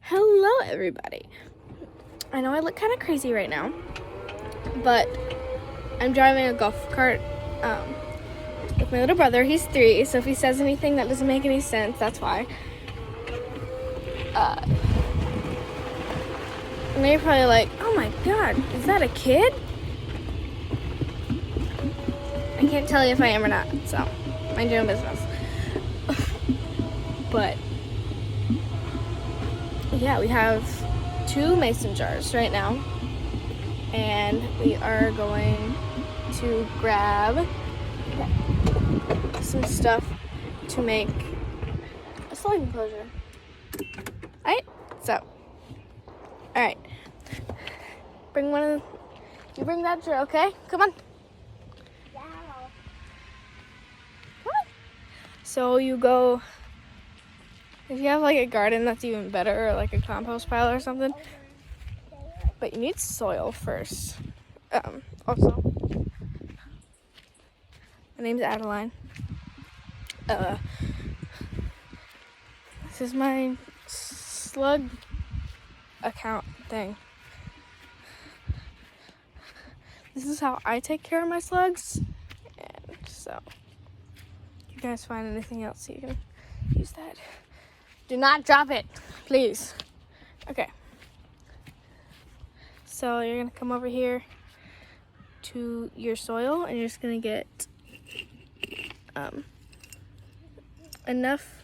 Hello everybody. I know I look kind of crazy right now, but I'm driving a golf cart with my little brother. He's 3, so if he says anything that doesn't make any sense, that's why. And you're probably like, oh my god, is that a kid? I can't tell you if I am or not, so mind your own business. But yeah, we have 2 mason jars right now, and we are going to grab some stuff to make a slug enclosure. Alright, so, alright, you bring that jar, okay? Come on. Yeah. Come on. So you go, if you have like a garden, that's even better, or like a compost pile or something. But you need soil first. Also, my name's Adeline. This is my Slug account thing. This is how I take care of my slugs. And so, if you guys find anything else, you can use that. Do not drop it, please. Okay. So you're gonna come over here to your soil, and you're just gonna get enough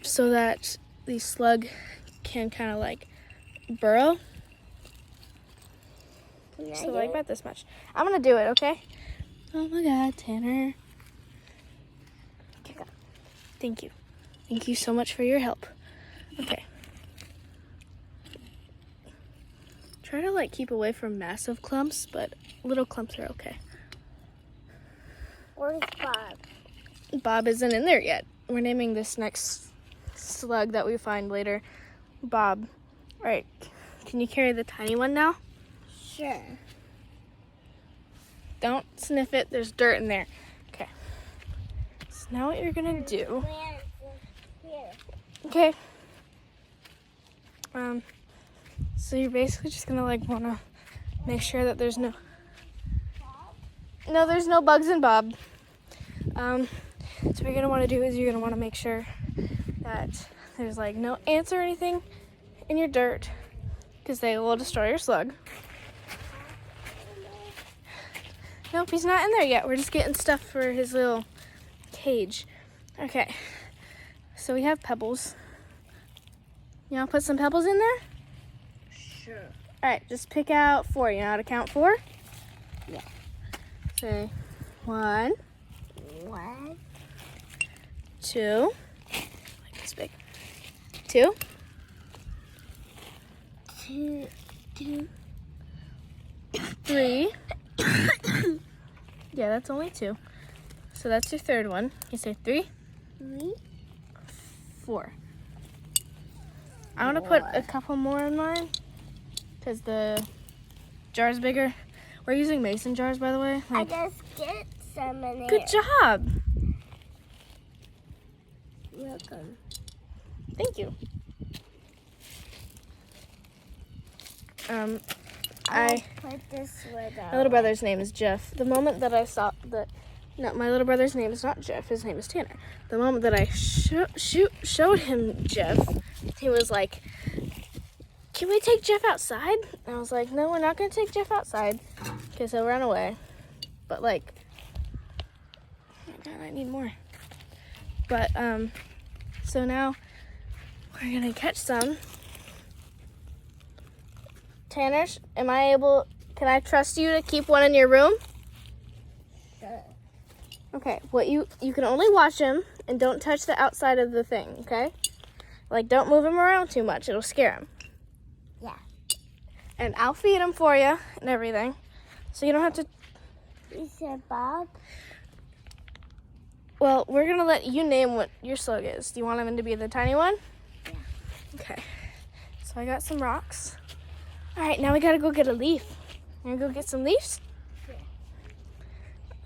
so that the slug can kind of like burrow. So like about this much. I'm gonna do it, okay? Oh my god, Tanner. Okay, go. Thank you. Thank you so much for your help. Okay. Try to like keep away from massive clumps, but little clumps are okay. Where's Bob? Bob isn't in there yet. We're naming this next slug that we find later Bob. All right, can you carry the tiny one now? Sure. Don't sniff it, there's dirt in there. Okay, so now what you're gonna do, okay, so you're basically just gonna like wanna make sure that there's no bugs in Bob. So what you're gonna wanna do is you're gonna wanna make sure that there's like no ants or anything in your dirt, because they will destroy your slug. Nope, he's not in there yet. We're just getting stuff for his little cage. Okay, so we have pebbles. You wanna put some pebbles in there? Sure. All right, just pick out 4. You know how to count 4? Yeah. Say 1, 1, 2, like this big. 2, 2, 3. Yeah, that's only 2. So that's your third one. You say 3, 3, 4. I want to put a couple more in mine because the jar's bigger. We're using mason jars, by the way. I just get some in there. Good job. Welcome. Thank you. I'll put this with My little brother's name is Jeff. The moment that I saw that, no, my little brother's name is not Jeff. His name is Tanner. The moment that I showed him Jeff, he was like, "Can we take Jeff outside?" And I was like, "No, we're not gonna take Jeff outside because he'll run away." But like, oh my god, I need more. But so now we're gonna catch some. Tanner, can I trust you to keep one in your room? Sure. Okay, you can only watch him and don't touch the outside of the thing, okay? Like, don't move him around too much, it'll scare him. Yeah. And I'll feed him for you and everything, so you don't have to. You said Bob? Well, we're gonna let you name what your slug is. Do you want him to be the tiny one? Yeah. Okay, so I got some rocks. All right, now we gotta go get a leaf. You wanna go get some leaves?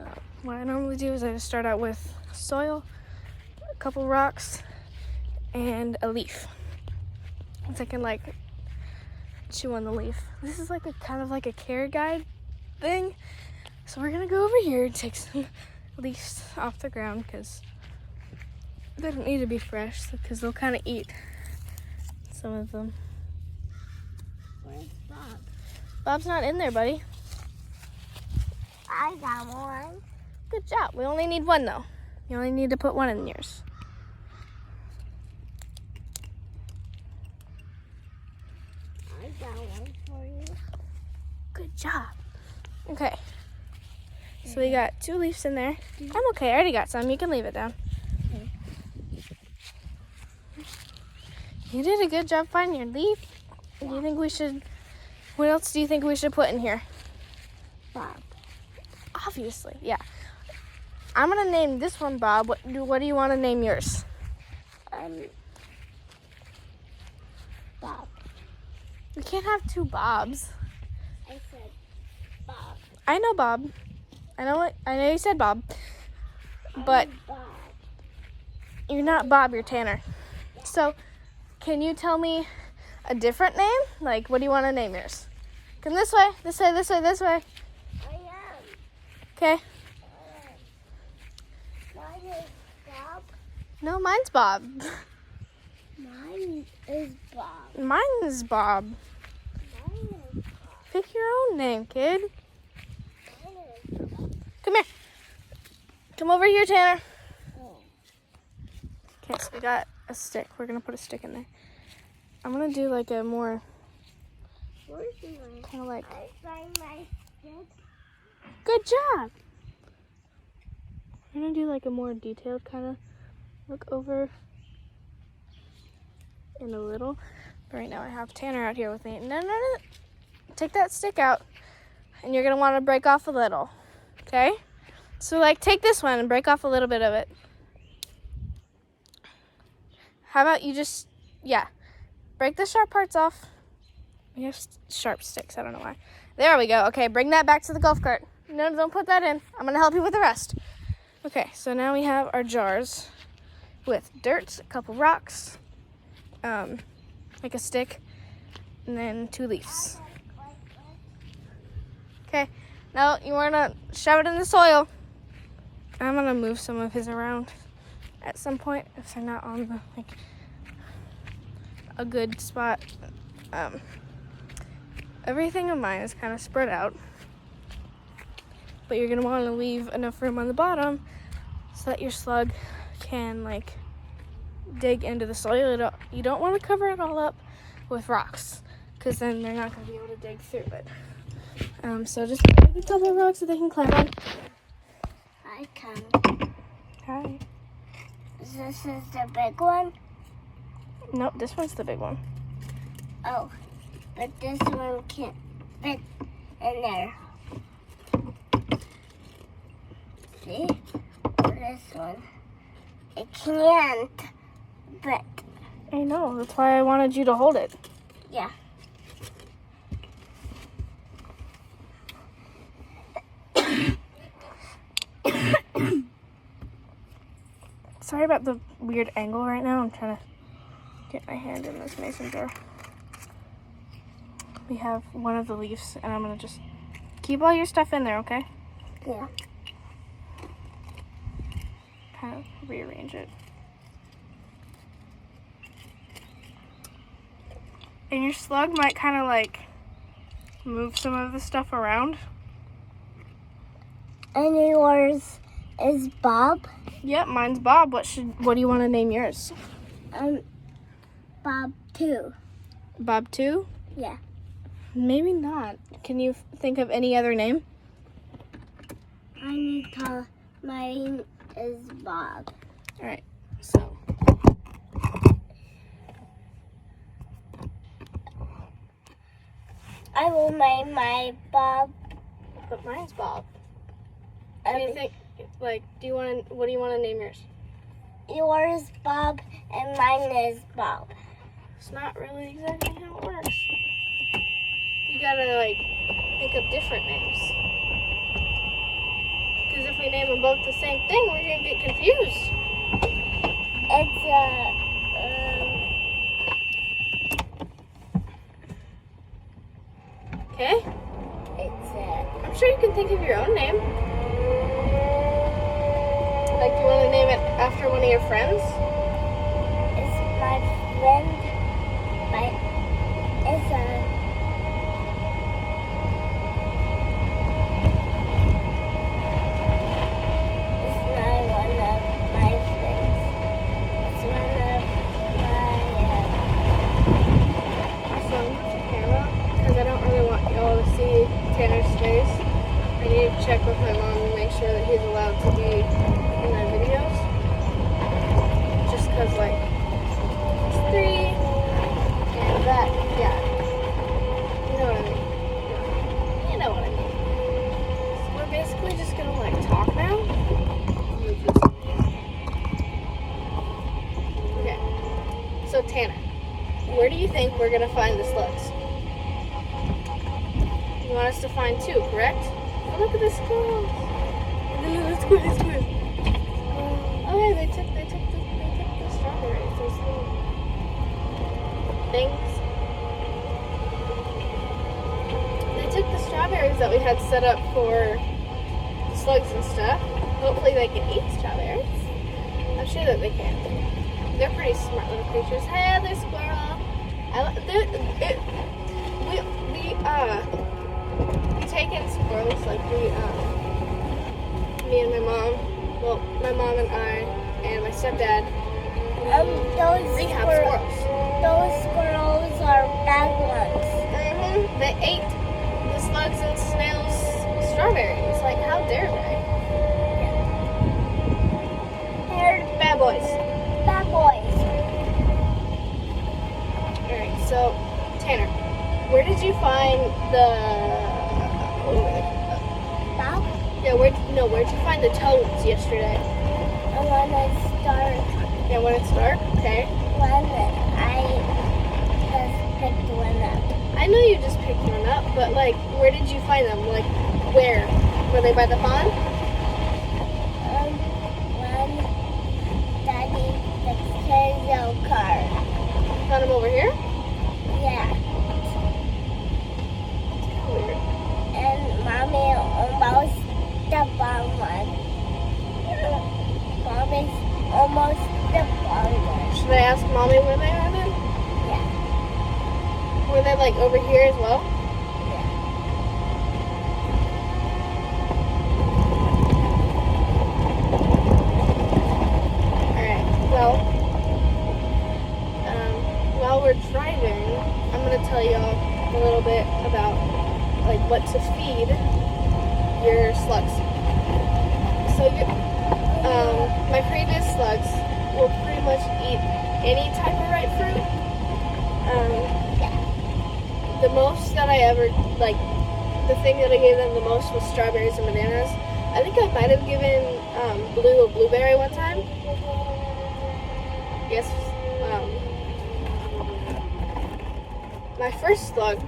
Yeah. What I normally do is I just start out with soil, a couple rocks, and a leaf. so I can like chew on the leaf. This is like a kind of like a care guide thing. So we're gonna go over here and take some leaves off the ground because they don't need to be fresh because they'll kind of eat some of them. Where's Bob? Bob's not in there, buddy. I got one. Good job. We only need one though. You only need to put one in yours. I got one for you. Good job. Okay. So we got 2 leaves in there. I'm okay. I already got some. You can leave it down. Okay. You did a good job finding your leaf. Do you think we should... What else do you think we should put in here? Bob. Obviously, yeah. I'm going to name this one Bob. What do you want to name yours? Bob. We can't have 2 Bobs. I said Bob. I know Bob. I know you said Bob. But I'm Bob. you're not Bob, you're Tanner. So, can you tell me a different name? Like, what do you want to name yours? Come this way, this way, this way, this way. I am. Okay. Mine is Bob. No, mine's Bob. Mine is Bob. Mine is Bob. Mine is Bob. Pick your own name, kid. Mine is Bob. Come here. Come over here, Tanner. Oh. Okay, so we got a stick. We're going to put a stick in there. I'm going to do like a more, Where's mine? kind of like, I find my stick. good job. We're going to do like a more detailed kind of look over in a little. But right now I have Tanner out here with me. No. Take that stick out. And you're going to want to break off a little. Okay? So like take this one and break off a little bit of it. How about you just, break the sharp parts off. We have sharp sticks. I don't know why. There we go. Okay, bring that back to the golf cart. No, don't put that in. I'm going to help you with the rest. Okay, so now we have our jars with dirt, a couple rocks, like a stick, and then 2 leaves. Okay, now you want to shove it in the soil. I'm going to move some of his around at some point if they're not on the, like, a good spot. Everything of mine is kind of spread out, but you're going to want to leave enough room on the bottom so that your slug can like dig into the soil. You don't want to cover it all up with rocks because then they're not going to be able to dig through it. So just make a couple of rocks so they can climb on. I can. Hi. This is the big one? Nope, this one's the big one. Oh, but this one can't fit in there. See? This one. It can't fit. I know, that's why I wanted you to hold it. Yeah. Sorry about the weird angle right now. I'm trying to get my hand in this mason jar. We have one of the leaves, and I'm going to just keep all your stuff in there, okay? Yeah. Kind of rearrange it. And your slug might kind of like move some of the stuff around. And yours is Bob? Yep, mine's Bob. What do you want to name yours? Bob 2. Bob 2? Yeah. Maybe not. Can you think of any other name? I need to. Mine is Bob. All right. So. I will name my Bob. But mine's Bob. What do you think? Like, what do you want to name yours? Yours Bob and mine is Bob. It's not really exactly how it works. You gotta like think of different names. Because if we name them both the same thing, we're gonna get confused. It's Like, do you want to name it after one of your friends? It's my friend. It's a. It's not one of my friends. It's one of my. So, because I don't really want y'all to see Tanner's face, I need to check with my mom and make sure that he's allowed to be in my videos. Just because, like, he's 3, and that, yeah. You know what I mean? You know what I mean. So we're basically just going to, like, talk now. Okay. So, Tanner, where do you think we're going to find the slugs? You want us to find 2, correct? Oh, look at the squirrels. Let's go. Oh yeah, they took the strawberries. Those little things. They took the strawberries that we had set up for slugs and stuff. Hopefully they can eat strawberries. I'm sure that they can. They're pretty smart little creatures. Hey, there's squirrel. We take in squirrels, like me and my mom, well, my mom and I, and my stepdad, Those rehab squirrels. Those squirrels are bad ones. Mm-hmm. They ate the slugs and snails' strawberries. Like, how dare they? They're Bad boys. bad boys. Alright, so, Tanner, where did you find the... Now, Yeah, where'd you find the toads yesterday? when it's dark, Yeah, when it's dark? Okay. when I just picked one up. I know you just picked one up, but, like, where did you find them? Like, where? Were they by the pond? When Daddy fixed his own car. Found them over here? Yeah, Weird. and Mommy almost stepped on one. Mommy's almost stepped on one. Should I ask Mommy where they are then? Yeah, Were they, like, over here as well? yeah. Alright, well, while we're driving, I'm going to tell y'all a little bit about, like, what to feed your slugs. So, my previous slugs will pretty much eat any type of ripe fruit. The most that I ever, like, the thing that I gave them the most was strawberries and bananas. I think I might have given Blue a blueberry one time. Yes. My first slug,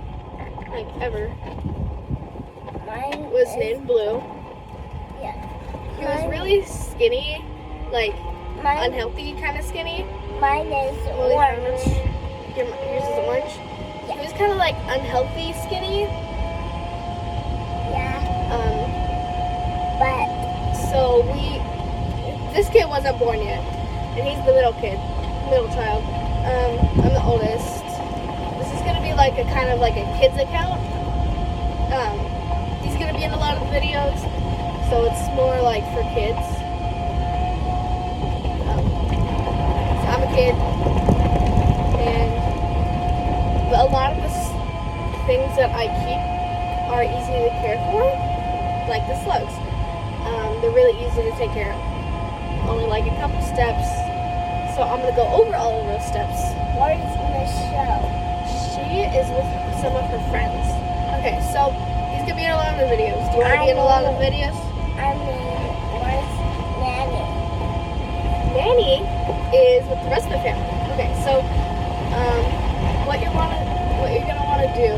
like, ever, Mine was is- named Blue. Yeah. He was really skinny, like, Mine, unhealthy kind of skinny. mine is Well, orange. Yours is orange. He was kind of like unhealthy skinny. Yeah, Um, but so this kid wasn't born yet, and he's the middle child. I'm the oldest. This is gonna be like a kind of like a kid's account. He's gonna be in a lot of the videos, so it's more like for kids. So I'm a kid, and a lot of the things that I keep are easy to care for, like the slugs. They're really easy to take care of. Only like a couple steps. So I'm gonna go over all of those steps. where's Michelle? She is with some of her friends. Okay, so he's gonna be in a lot of the videos. Do you want to be in a lot of the videos? I mean, where's Nanny? Nanny is with the rest of the family. Okay, so what you're gonna want to do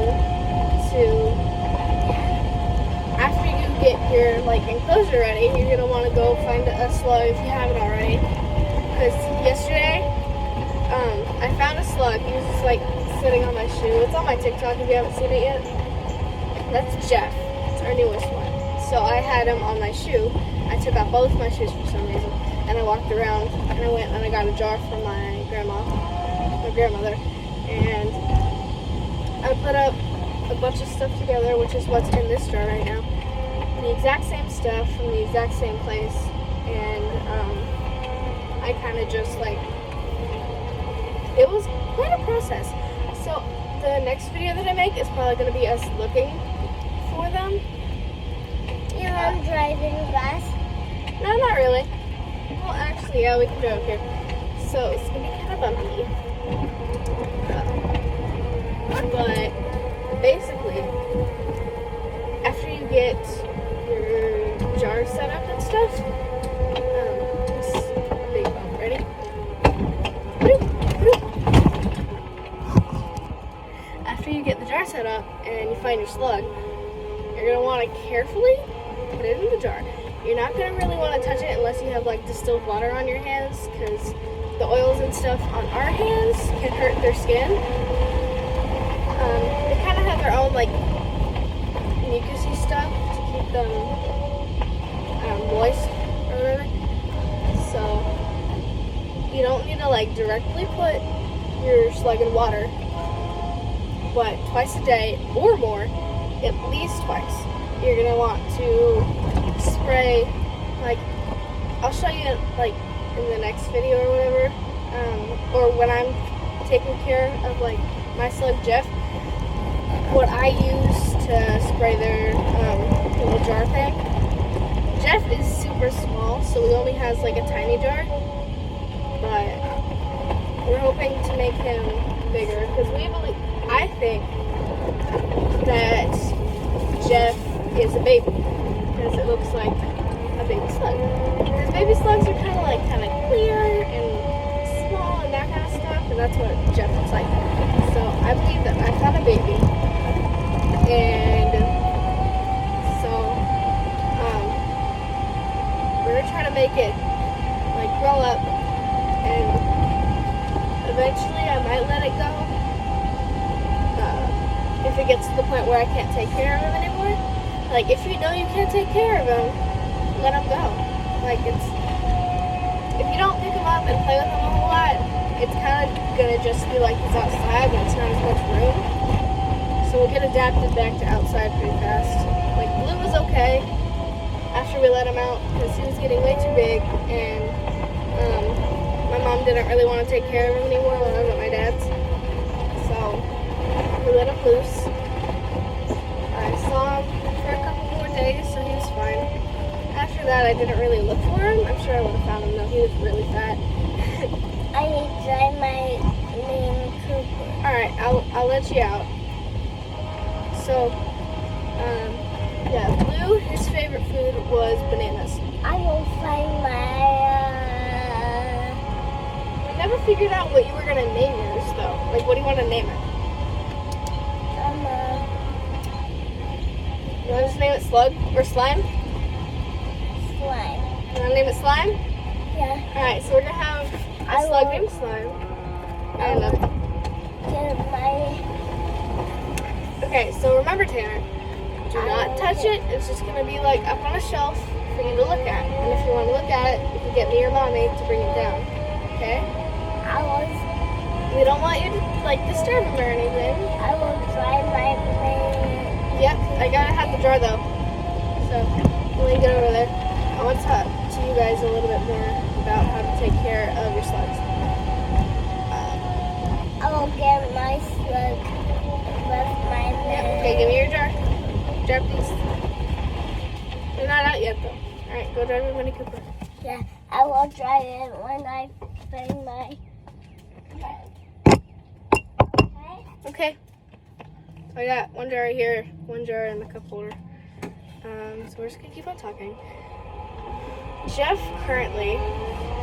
after you get your like enclosure ready, you're gonna want to go find a slug if you haven't already. Because yesterday, I found a slug. He was just like sitting on my shoe. It's on my TikTok if you haven't seen it yet. That's Jeff. It's our newest one. So I had him on my shoe. I took off both my shoes for some reason. walked around and I went and I got a jar from my grandmother, and I put up a bunch of stuff together, which is what's in this jar right now. The exact same stuff from the exact same place, and I kind of just like, it was quite a process. So the next video that I make is probably going to be us looking for them. You want driving bus? No, not really. Well, actually, yeah, we can drive here. So it's going to be kind of bumpy. But basically, after you get your jar set up and stuff, it's a big bump. Ready? After you get the jar set up and you find your slug, you're going to want to carefully put it in the jar. You're not going to really want to touch it unless you have like distilled water on your hands, because the oils and stuff on our hands can hurt their skin. They kind of have their own like mucusy stuff to keep them moist or whatever. So you don't need to like directly put your slug in water, but twice a day or more, at least twice, you're gonna want to spray. Like, I'll show you like in the next video or whatever, or when I'm taking care of like my slug Jeff, what I use to spray their little jar thing. Jeff is super small, so he only has like a tiny jar, but we're hoping to make him bigger, because I think that Jeff is a baby, because it looks like a baby slug. Because baby slugs are kind of clear and small and that kind of stuff, and that's what Jeff looks like. So I believe that I found a baby, and so we're gonna try to make it like grow up, and eventually I might let it go. If it gets to the point where I can't take care of him anymore. Like, if you know you can't take care of him, let him go. Like, if you don't pick him up and play with him a whole lot, it's kind of gonna just be like he's outside and it's not as much room. So we'll get adapted back to outside pretty fast. Like, Blue was okay after we let him out, because he was getting way too big, and my mom didn't really want to take care of him anymore when I was at my dad's. So we let him loose. I saw him for a couple more days, so he was fine. After that, I didn't really look for him. I'm sure I would have found him, though. He was really fat. I need to drive my Mini Cooper. Alright, I'll let you out. So, yeah, Blue, his favorite food was bananas. I will find my, We never figured out what you were going to name yours, though. Like, what do you want to name it? You want to just name it Slug or Slime? Slime. You want to name it Slime? Yeah. Alright, so we're going to have a slug named Slime. And, Get my... okay, so remember, Tanner, do not touch it. It's just going to be like up on a shelf for you to look at. And if you want to look at it, you can get me or Mommy to bring it down. Okay? We don't want you to like disturb him or anything. I will try my plane. Yep, I gotta have the jar though. So when you get over there, I want to talk to you guys a little bit more about how to take care of your slugs. I will get my slug with my Yeah, plane. okay, give me your jar. Jar, please. They're not out yet though. Alright, go drive your Mini Cooper. Yeah, I will drive it when I find my... Okay. I got one jar right here, one jar in the cup holder. So we're just gonna keep on talking. Jeff currently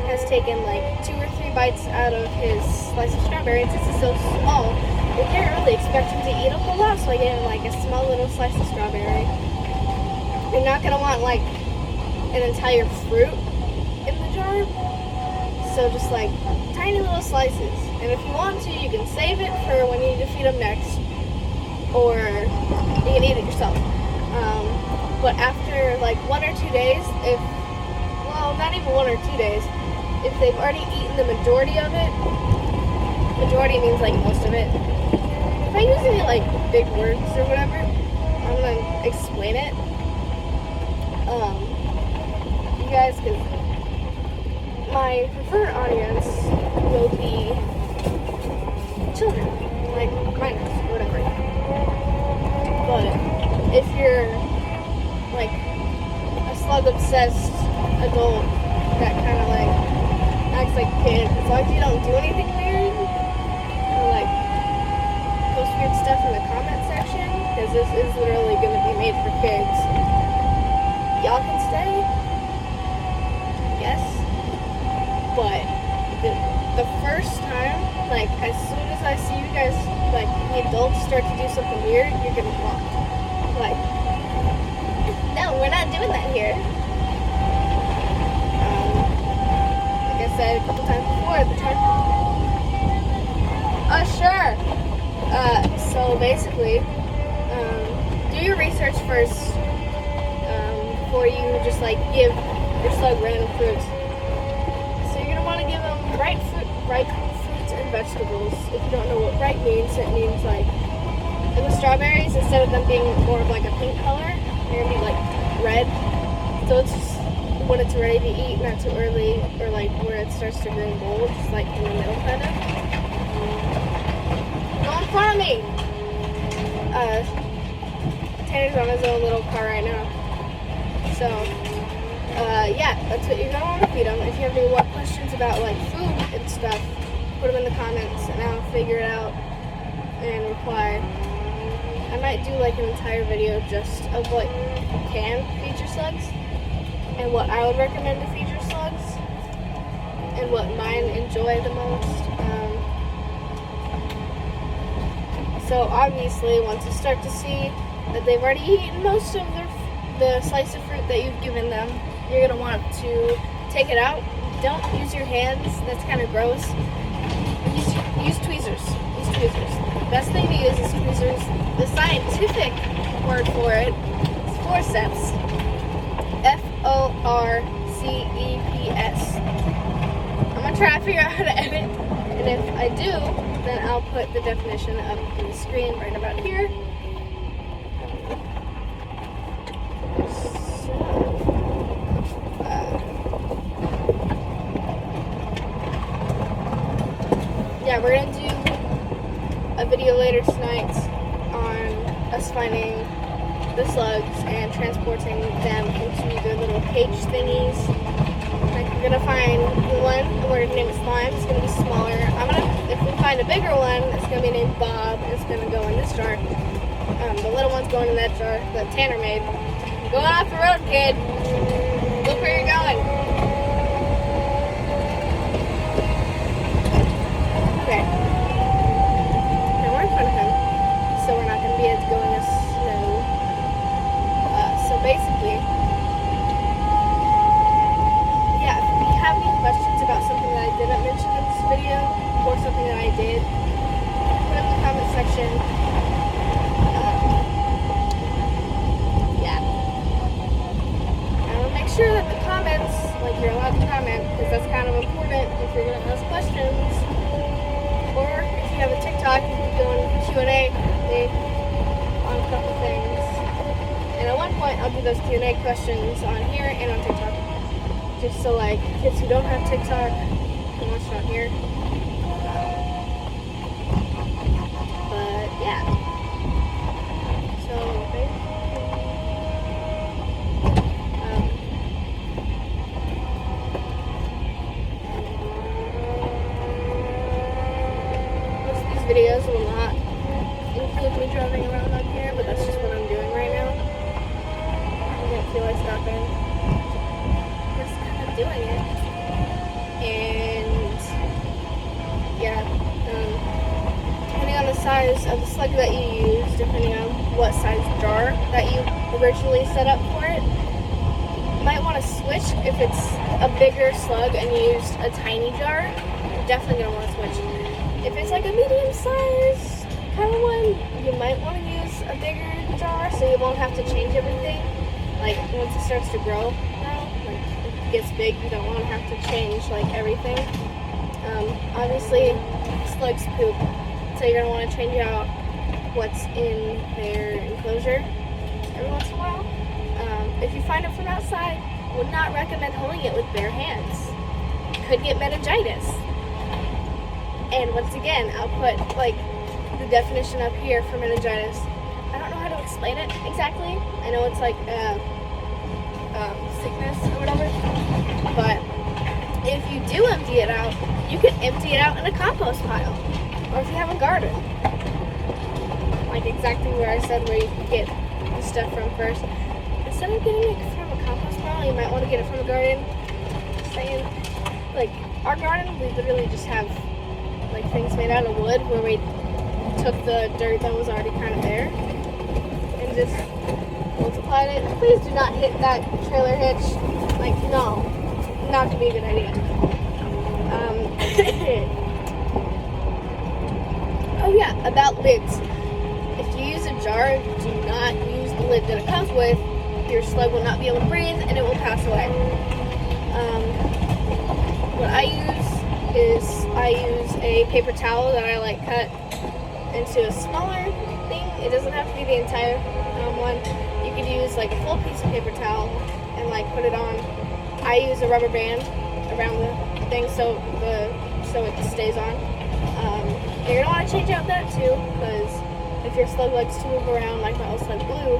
has taken like 2 or 3 bites out of his slice of strawberry, and since it's so small, we can't really expect him to eat a whole lot, so I gave him like a small little slice of strawberry. You're not gonna want like an entire fruit in the jar, so just like tiny little slices. And if you want to, you can save it for when you need to feed them next, or you can eat it yourself. But after like 1 or 2 days, well, not even 1 or 2 days, if they've already eaten the majority of it, majority means like most of it. If I use any like big words or whatever, I'm gonna explain it. You guys, because my preferred audience will be children, like minors, whatever. But if you're like a slug obsessed adult that kind of like acts like a kid, as long as you don't do anything weird or like post weird stuff in the comment section, because this is literally going to be made for kids, y'all can stay, yes. But the first time, like as soon as I see you guys, like the adults start to do something weird, you're getting blocked. Like, no, we're not doing that here. Like I said a couple times before, the time. Sure. So basically, do your research first before you just like give your slug random fruits. So you're gonna want to give them ripe fruits and vegetables. If you don't know what ripe means, it means like with strawberries, instead of them being more of like a pink color, they're gonna be like red. So it's just when it's ready to eat, not too early, or like where it starts to grow gold, just like in the middle kind of. Go in front of me! Tanner's on his own little car right now. So, yeah, that's what you're gonna want to feed them. If you have any more questions about like food and stuff, put them in the comments and I'll figure it out and reply. I might do like an entire video just of what you can feed your slugs and what I would recommend to feed your slugs and what mine enjoy the most. So obviously, once you start to see that they've already eaten most of the slice of fruit that you've given them, you're gonna want to take it out. Don't use your hands. That's kind of gross. Use tweezers. Use tweezers. The best thing to use is tweezers. The scientific word for it is forceps. Forceps. I'm gonna try to figure out how to edit, and if I do, then I'll put the definition up on the screen right about here. Yeah, we're gonna do a video later tonight on us finding the slugs and transporting them into their little cage thingies. Like, we're gonna find one, we're gonna name it Slime. It's gonna be smaller. If we find a bigger one, it's gonna be named Bob. It's gonna go in this jar. The little one's going in that jar that Tanner made. You're going off the road, kid. Look where you're going. Okay. Now we're in front of him, so we're not gonna be able to go in the snow. So basically, yeah, if you have any questions about something that I didn't mention in this video, or something that I did, put it in the comment section. Yeah. I will make sure that the comments, like you're allowed to comment, because that's kind of important if you're going to ask questions. Or if you have a TikTok, you can go in Q&A on a couple things. And at one point, I'll do those Q&A questions on here and on TikTok. Just so like kids who don't have TikTok can watch it on here. But yeah. So most of these videos will not include me driving around on here, but that's just what I'm doing right now. I don't feel like stopping. Just kind of doing it. And yeah, depending on the size of the slug that you use, depending on what size jar that you originally set up for it, you might want to switch. If it's a bigger slug and you used a tiny jar, you're definitely going to want to switch. If it's like a medium size kind of one, you might want to use a bigger jar so you won't have to change everything. Like once it starts to grow, like gets big, you don't want to have to change like everything. Obviously, slugs poop, so you're gonna want to change out what's in their enclosure every once in a while. If you find it from outside, would not recommend holding it with bare hands. Could get meningitis. And once again, I'll put like the definition up here for meningitis. I don't know how to explain it exactly. I know it's like sickness or whatever, but if you do empty it out, you can empty it out in a compost pile, or if you have a garden, like exactly where I said where you can get the stuff from first. Instead of getting it from a compost pile, you might want to get it from a garden. Just saying, like our garden, we literally just have like things made out of wood where we took the dirt that was already kind of there and just multiplied it. Please do not hit that trailer hitch. Like, no, not gonna be a good idea. Oh yeah, about lids. If you use a jar, do not use the lid that it comes with. Your slug will not be able to breathe and it will pass away. What I use a paper towel that I like cut into a smaller thing. It doesn't have to be the entire one. You could use like a full piece of paper towel and like put it on. I use a rubber band around the thing so it stays on. You're gonna want to change out that too, because if your slug likes to move around like my old slug Blue,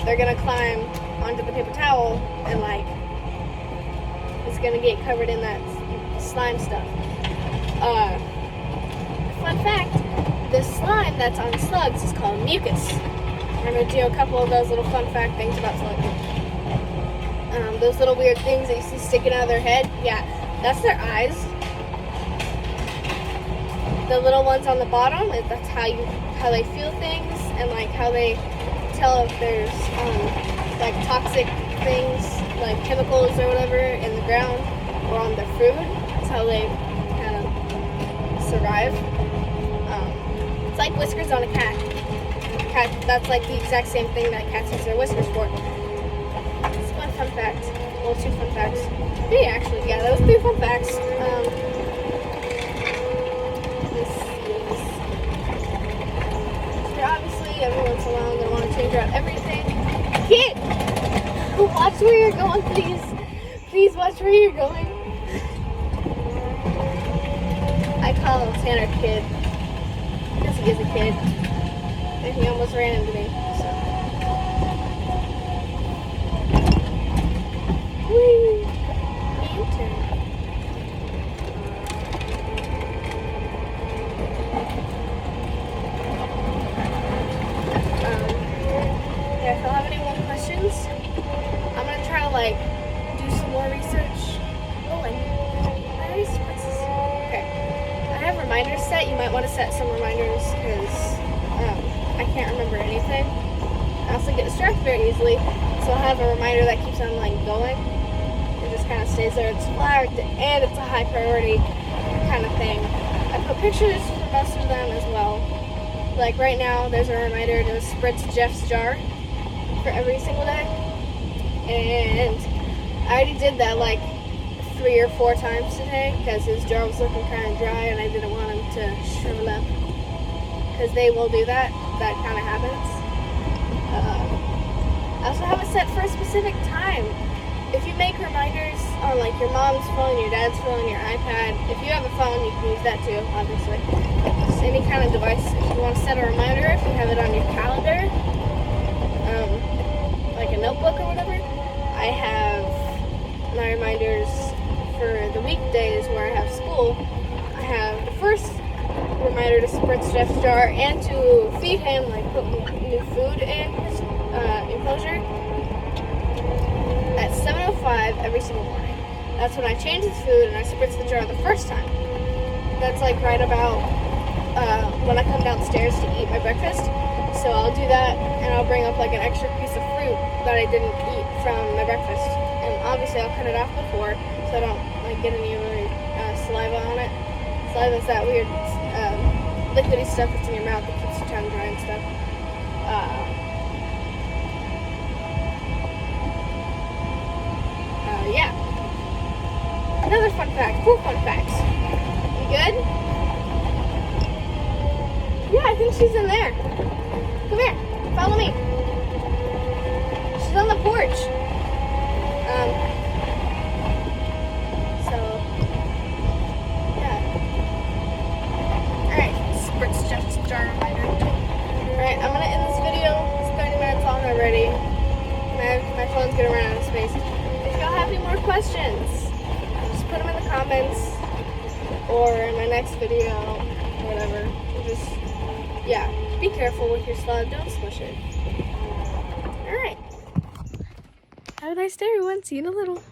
they're gonna climb onto the paper towel and like it's gonna get covered in that slime stuff. Fun fact, the slime that's on slugs is called mucus. I'm gonna do a couple of those little fun fact things about slugs. Those little weird things that you see sticking out of their head, yeah, that's their eyes. The little ones on the bottom, that's how they feel things and like how they tell if there's like toxic things like chemicals or whatever in the ground or on their food. That's how they kind of survive. It's like whiskers on a cat. That's like the exact same thing that cats use their whiskers for. It's one fun fact. Well, 2 fun facts. 3 actually. Yeah, that was 3 fun facts. Obviously, every once in a while, I'm gonna want to change out everything. Kid, watch where you're going, please. Please watch where you're going. I call him Tanner Kid because he is a kid, and he almost ran into me. So, whee! If y'all have any more questions, I'm gonna try to like do some more research. Oh, I need spaces. Okay, I have reminders set. You might want to set some reminders because I can't remember anything. I also get distracted very easily, so I'll have a reminder that keeps on like going. It just kind of stays there. It's flagged and it's a high priority kind of thing. I put pictures for most of them as well. Like right now, there's a reminder to spritz Jeff's jar for every single day, and I already did that like 3 or 4 times today because his jar was looking kind of dry and I didn't want him to shrivel up, because they will do that. That kind of happens. I also have it set for a specific time. If you make reminders on like your mom's phone, your dad's phone, your iPad, if you have a phone, you can use that too, obviously. Just any kind of device. If you want to set a reminder, if you have it on your calendar, like a notebook or whatever, I have my reminders for the weekdays where I have school. I have the first reminder to spritz Jeff's jar and to feed him, like put new food in his enclosure at 7:05 every single morning. That's when I change his food and I spritz the jar the first time. That's like right about when I come downstairs to eat my breakfast. So I'll do that and I'll bring up like an extra piece of fruit that I didn't eat from my breakfast. And obviously I'll cut it off before so I don't like get any saliva on it. Saliva is that weird liquidy stuff that's in your mouth that keeps your tongue dry and stuff. Another fun fact. 4 fun facts. You good? Yeah, I think she's in there. Come here. Follow me. She's on the porch. So, yeah. Alright, Spritz just jar reminder. Alright, I'm gonna end this video. It's 30 minutes long already. My phone's gonna run out of space. If y'all have any more questions, just put them in the comments or in my next video or whatever. Just, yeah, be careful with your slug. Don't smush it. Alright. Have a nice day, everyone. See you in a little.